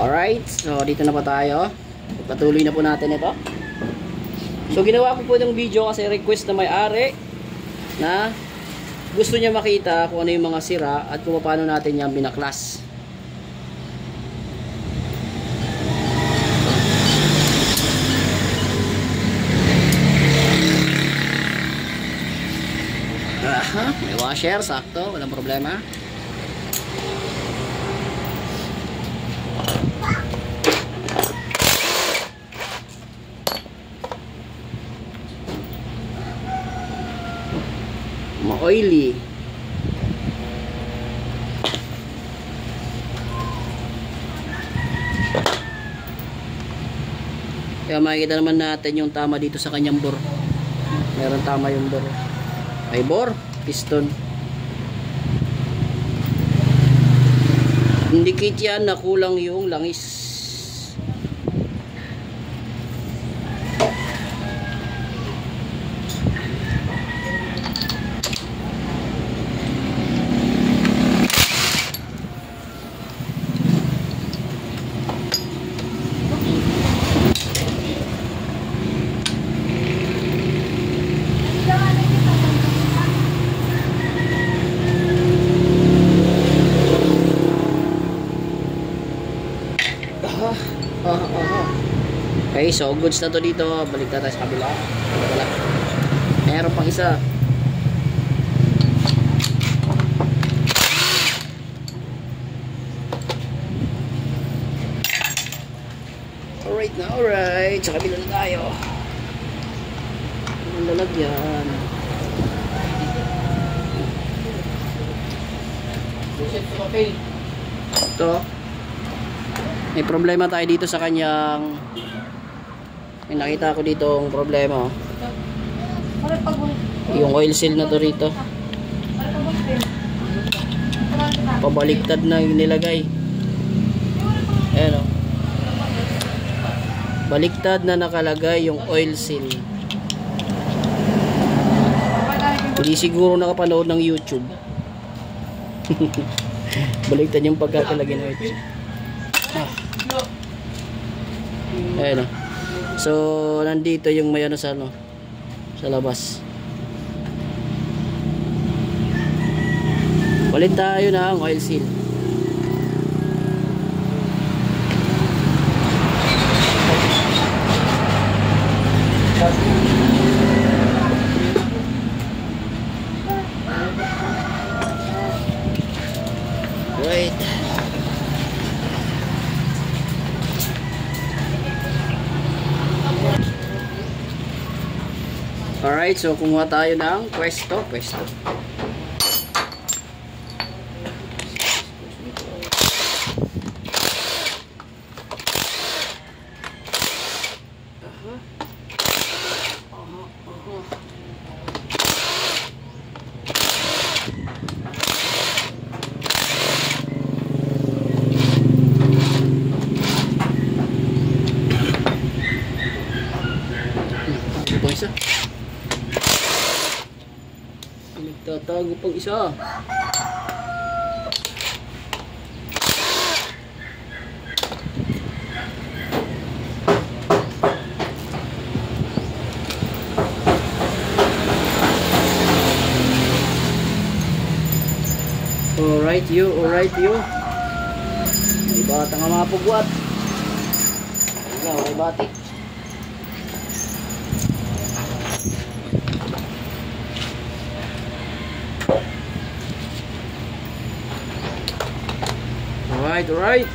Alright, so dito na po tayo. Patuloy na po natin ito. So ginawa ko po ng video kasi request na may-ari na gusto niya makita kung ano yung mga sira at kung paano natin yan binaklas. May washer, sakto, walang problema. Ma-oily. Kaya makikita naman natin yung tama dito sa kanyang bore. Meron tama yung bore. May bore, piston. Indicate yan na kulang yung langis. Okay, so goods na to dito. Balik na tayo sa kabila. Wala. Meron pang isa. Alright na, alright. Sa kabila na tayo. Ang lalagyan. Ito. May problema tayo dito sa kanyang. May nakita ko dito ang problema. Yung oil seal na to rito. Pabaliktad na yung nilagay. Ayan o. Baliktad na nakalagay yung oil seal. Hindi siguro nakapanood ng YouTube. Baliktad yung pagkakalagay ng oil seal. Ayan o. So, nandito yung may ano sa labas. Palit tayo ng oil seal. Right. Alright, so kumuha tayo ng pwesto. Isa. Nagtatago pang isa. Alright you. May bata nga mga pugwat. Wala, may batik. Alright.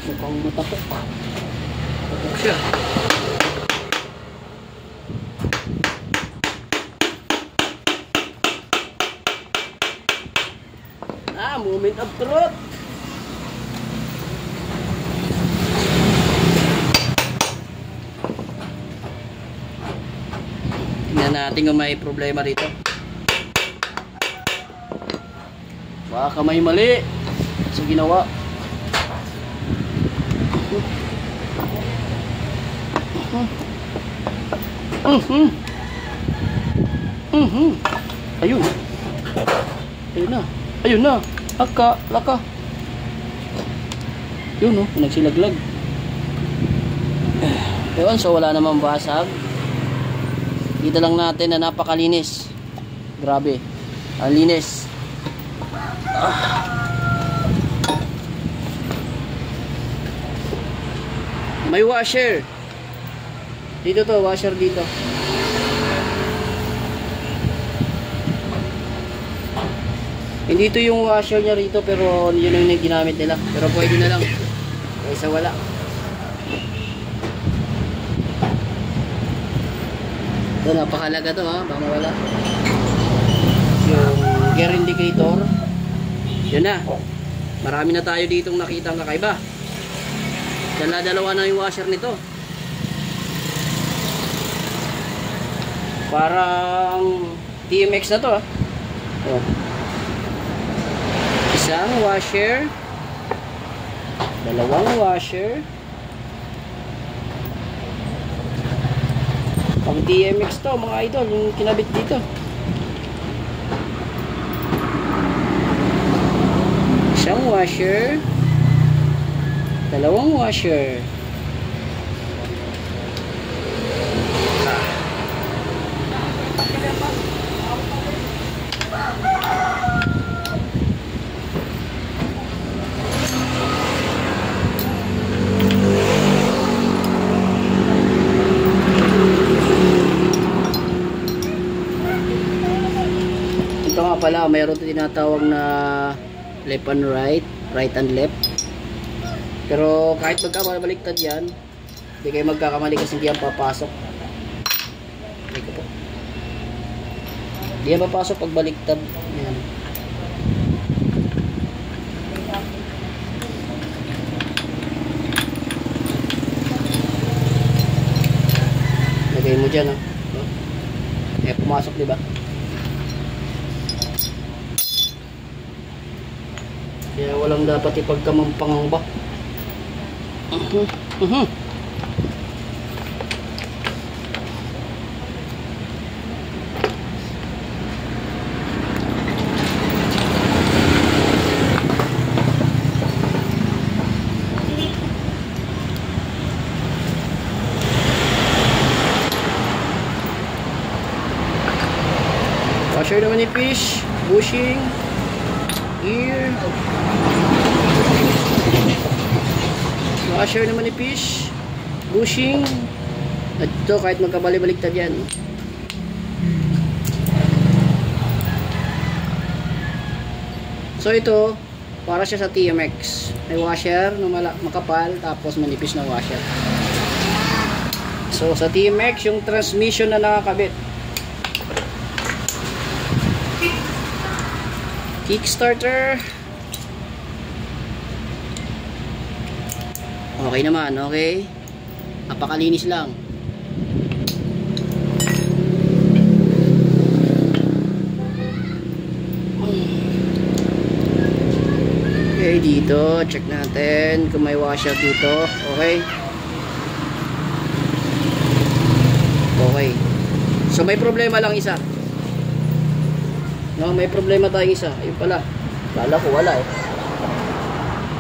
Mukhang matapok. Tapok siya. Moment of truth. Tingnan natin kung may problema dito. Baka may mali sa ginawa. Ayun. Ayun na. Ayun na. Laka. Yun, oh, nagsilaglag. Ayun, so wala namang basag. Dito lang natin na napakalinis. Grabe. Ang linis. May washer. Dito to, washer dito. Hindi ito yung washer niya rito, pero yun yung ginamit nila. Pero pwede na lang. Kaysa wala. Ito, napakalaga to ha. Baka wala. Yung gear indicator. Yun na. Marami na tayo ditong nakitang kakaiba. Dalawa na yung washer nito. Parang TMX na to ha. Oh. Isang washer, dalawang washer, pang TMX to mga idol, yung kinabit dito. Isang washer, dalawang washer. Ito nga pala, mayroon tinatawag na left and right and left. Pero kahit magkamaliktad yan, hindi kayo magkakamali kasi hindi yan papasok. Hindi yan papasok pag baliktad. Ayan. Lagay mo dyan, ha? Eh, pumasok, diba? Kaya walang dapat ipagkamampangang ba? Washer naman ni fish, bushing, gear. Washer naman ni fish, bushing. At ito kahit magkabali-baliktad yan. So ito, para siya sa TMX. May washer na makapal, tapos manipis na washer. So sa TMX, yung transmission na nakakabit. Kickstarter. Okay naman, okay. Napakalinis lang. Okay, dito check natin kung may washer dito. Okay. Okay. So may problema lang isa. No, may problema tayong isa. Ayun pala. Kala ko wala eh.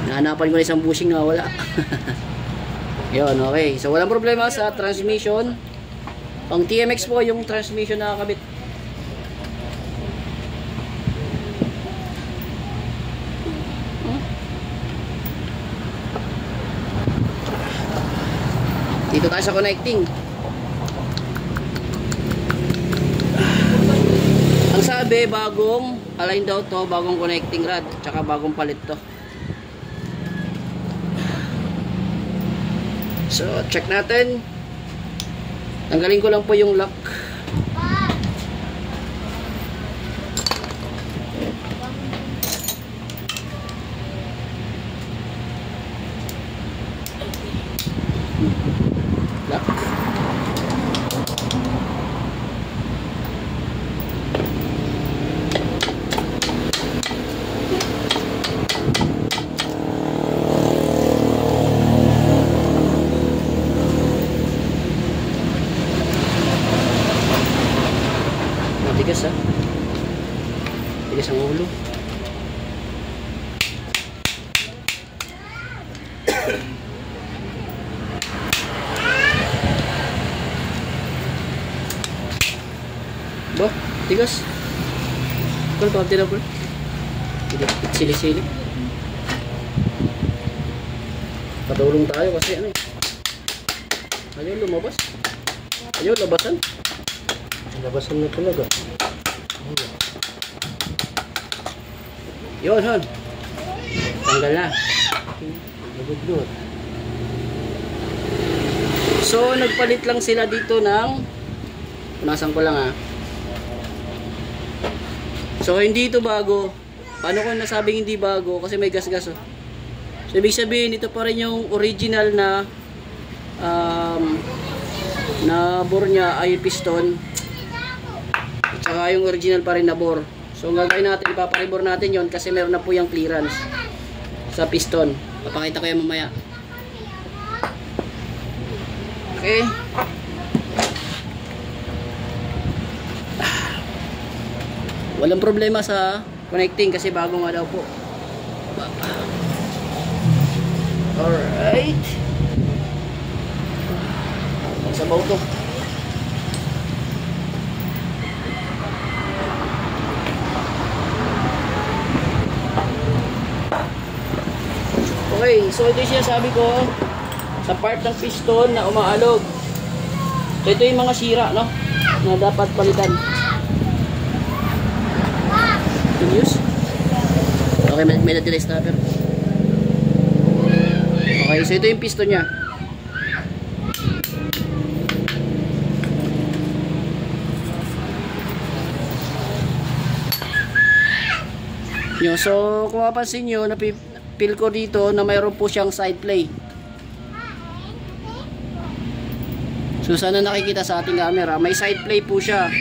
Nahanapan ko na isang bushing na wala. Yun, okay. So walang problema sa transmission. Pang TMX po yung transmission na nakakabit. Dito tayo sa connecting. Ang sabi, bagong align daw to, bagong connecting rod, tsaka bagong palit to. So, check natin. Tanggalin ko lang po yung lock. Lock. Tigas. Kung pabti na po. Sili-sili. Patulong tayo kasi ano eh. Ayaw lumabas. Ayaw labasan. Labasan na talaga. Yun, hon. Tanggal na. Lugod-lugod. So, nagpalit lang sila dito ng punasan ko lang ha. So, hindi ito bago. Paano ko nasabing hindi bago? Kasi may gas-gas oh. So, ibig sabihin, ito pa rin yung original na bore niya ay piston. At saka yung original pa rin na bore. So, ang gagawin natin, ipaparibor natin yon kasi meron na po yung clearance sa piston. Papakita ko yan mamaya. Okay. Walang problema sa connecting kasi bago nga daw po. Alright. Sabaw to. Okay, so ito yung sinasabi ko sa part ng piston na umaalog. So ito yung mga sira, no? Na dapat palitan. Use. Okay, may na-delay stopper. Okay, so ito yung piston niya. Yo, so kung mapansin nyo, napil ko dito na mayroon po siyang side play. So sana nakikita sa ating camera, may side play po siya.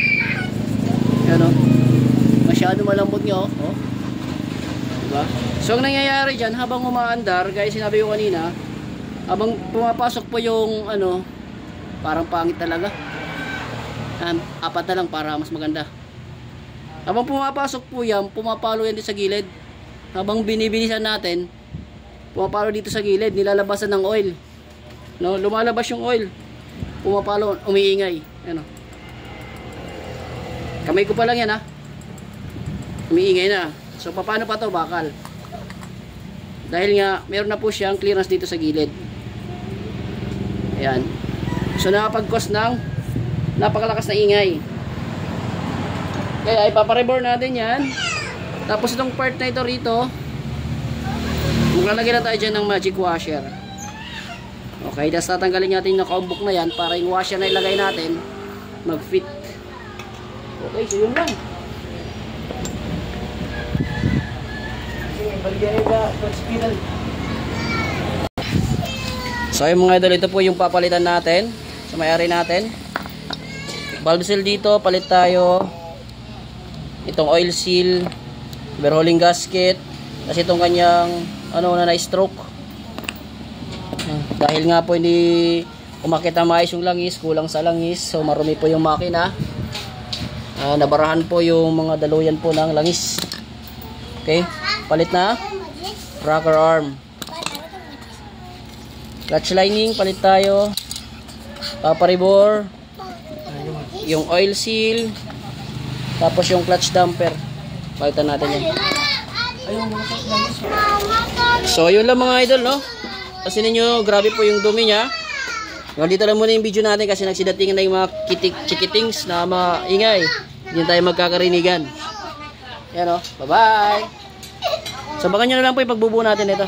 Yan o. Masyado malambot nyo. Oh. Diba? So ang nangyayari dyan, habang umaandar, guys, sinabi ko kanina, habang pumapasok po yung ano, parang pangit talaga. Apat na lang para mas maganda. Habang pumapasok po yan, pumapalo yan dito sa gilid. Habang binibilisan natin, pumapalo dito sa gilid, nilalabasan ng oil. No, lumalabas yung oil. Pumapalo, umiingay. Ano? Kamay ko pa lang yan ha. Umiingay na. So paano pa to? Bakal. Dahil nga, meron na po siyang clearance dito sa gilid. Ayan. So nakapag-cause ng napakalakas na ingay. Kaya ipaparebor natin yan. Tapos itong part na ito rito, maglalagay na tayo dyan ng magic washer. Okay, tapos tatanggalin natin yung nakaumbok na yan para yung washer na ilagay natin mag-fit. Okay, so yun lang. So yung mga idol, ito po yung papalitan natin sa may-ari natin. Valve seal dito, palit tayo. Itong oil seal, overhauling gasket, kasi itong kanyang ano na stroke. Dahil nga po hindi umakit na maayos yung langis, kulang sa langis, so marumi po yung makina. Nabarahan po yung mga daluyan po ng langis. Okay, palit na rocker arm. Clutch lining, palit tayo. Paparibor, yung oil seal, tapos yung clutch damper. Palitan natin yan. So yun lang mga idol, no? Kasi ninyo, grabe po yung dumi niya. Dito lang muna yung video natin kasi nagsidating na yung mga chikitings na maingay. Hindi tayo magkakarinigan. Yan o, bye bye. Sabakan nyo na lang po yung pagbubuo natin ito.